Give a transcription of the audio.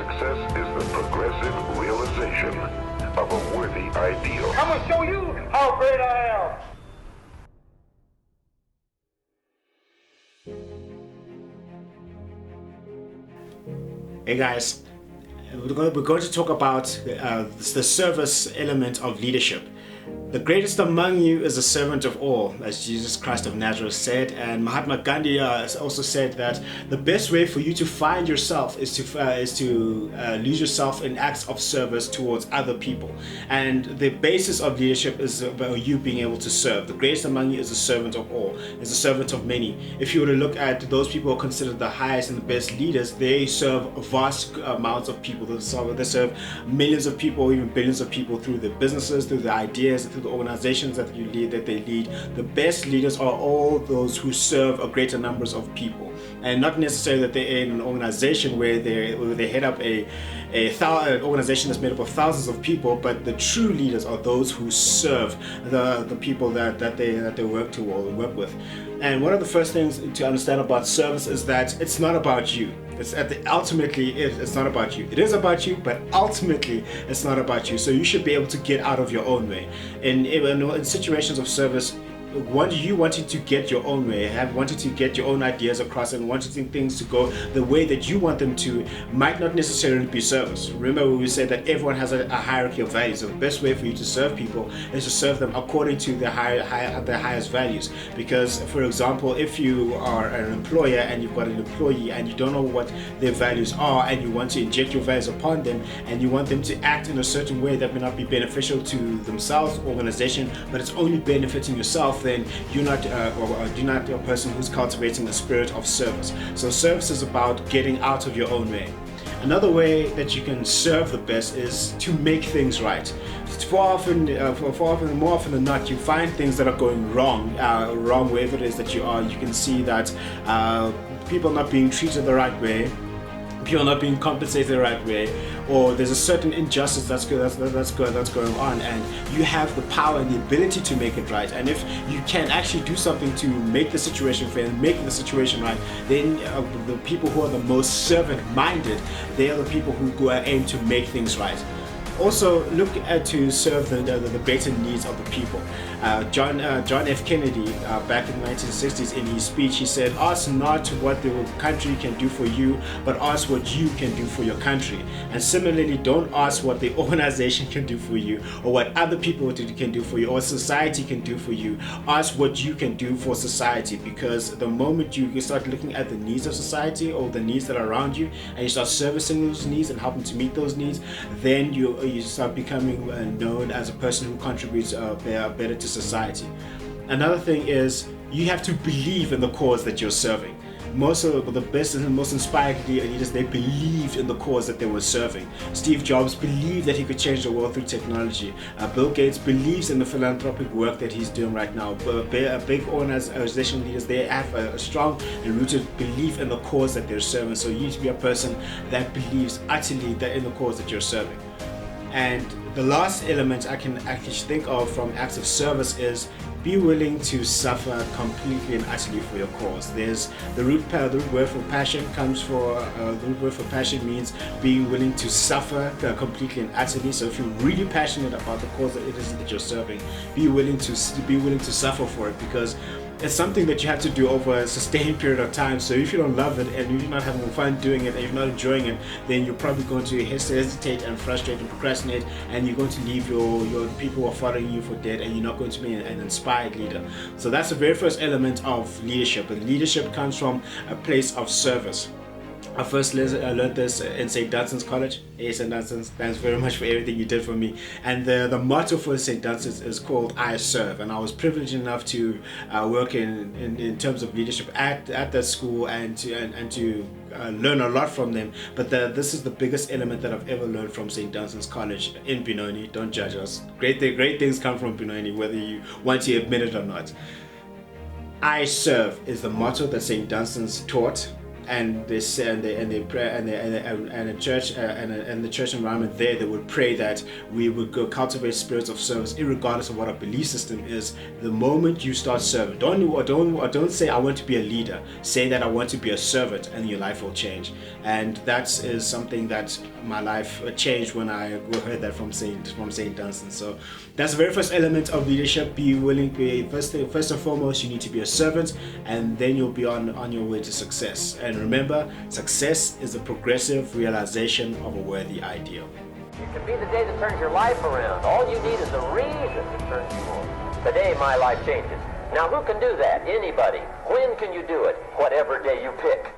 Success is the progressive realization of a worthy ideal. I'm gonna show you how great I am. Hey guys, we're going to talk about the service element of leadership. The greatest among you is a servant of all, as Jesus Christ of Nazareth said, and Mahatma Gandhi also said that the best way for you to find yourself is to lose yourself in acts of service towards other people. And the basis of leadership is about you being able to serve. The greatest among you is a servant of all, is a servant of many. If you were to look at those people who are considered the highest and the best leaders, they serve vast amounts of people. They serve millions of people, or even billions of people through their businesses, through their ideas, through the organizations that they lead. The best leaders are all those who serve a greater numbers of people, and not necessarily that they're in an organization where they head up an organization that's made up of thousands of people, but the true leaders are those who serve the people that they work to or work with. And one of the first things to understand about service is that it's not about you. Ultimately, it's not about you. It is about you, but ultimately, it's not about you. So you should be able to get out of your own way. In situations of service, wanting to get your own way, wanting to get your own ideas across, and wanting things to go the way that you want them to, might not necessarily be service. Remember when we said that everyone has a hierarchy of values. So the best way for you to serve people is to serve them according to their highest values. Because, for example, if you are an employer and you've got an employee and you don't know what their values are, and you want to inject your values upon them, and you want them to act in a certain way that may not be beneficial to themselves, organization, but it's only benefiting yourself, then you're not a person who's cultivating a spirit of service. So service is about getting out of your own way. Another way that you can serve the best is to make things right. More often than not, you find things that are going wrong wherever it is that you are. You can see that people not being treated the right way, people not being compensated the right way, or there's a certain injustice that's going on, and you have the power and the ability to make it right. And if you can actually do something to make the situation fair and make the situation right, then the people who are the most servant-minded, they are the people who aim to make things right. Also, look to serve the greater needs of the people. John F. Kennedy, back in the 1960s, in his speech, he said, "Ask not what the country can do for you, but ask what you can do for your country." And similarly, don't ask what the organization can do for you, or what other people can do for you, or society can do for you. Ask what you can do for society, because the moment you start looking at the needs of society, or the needs that are around you, and you start servicing those needs and helping to meet those needs, then you start becoming known as a person who contributes better to society. Another thing is, you have to believe in the cause that you're serving. Most of the best and most inspired leaders, they believed in the cause that they were serving. Steve Jobs believed that he could change the world through technology. Bill Gates believes in the philanthropic work that he's doing right now. Big organizational leaders, they have a strong and rooted belief in the cause that they're serving. So you need to be a person that believes utterly in the cause that you're serving. And the last element I can actually think of from acts of service is be willing to suffer completely and utterly for your cause. There's the root word for passion means being willing to suffer completely and utterly. So if you're really passionate about the cause that it is that you're serving, be willing to suffer for it, because it's something that you have to do over a sustained period of time. So if you don't love it, and you're not having fun doing it, and you're not enjoying it, then you're probably going to hesitate and frustrate and procrastinate, and you're going to leave your people who are following you for dead, and you're not going to be an inspired leader. So that's the very first element of leadership. And leadership comes from a place of service. I first learned this in St. Dunstan's College. Hey, St. Dunstan's, thanks very much for everything you did for me. And the motto for St. Dunstan's is called "I Serve." And I was privileged enough to work in terms of leadership at that school, and to learn a lot from them. But this is the biggest element that I've ever learned from St. Dunstan's College in Benoni. Don't judge us. Great things come from Benoni, whether you want to admit it or not. I serve is the motto that St. Dunstan's taught. and they say and they pray and a church and the church environment there, they would pray that we would go cultivate spirits of service, irregardless of what our belief system is. The moment you start serving, don't say I want to be a leader. Say that I want to be a servant, and your life will change. And that is something that my life changed when I heard that from Saint Dunstan. So that's the very first element of leadership. Be willing. First and foremost, you need to be a servant, and then you'll be on your way to success. And remember, success is a progressive realization of a worthy ideal. It can be the day that turns your life around. All you need is a reason to turn you on. Today, my life changes. Now, who can do that? Anybody. When can you do it? Whatever day you pick.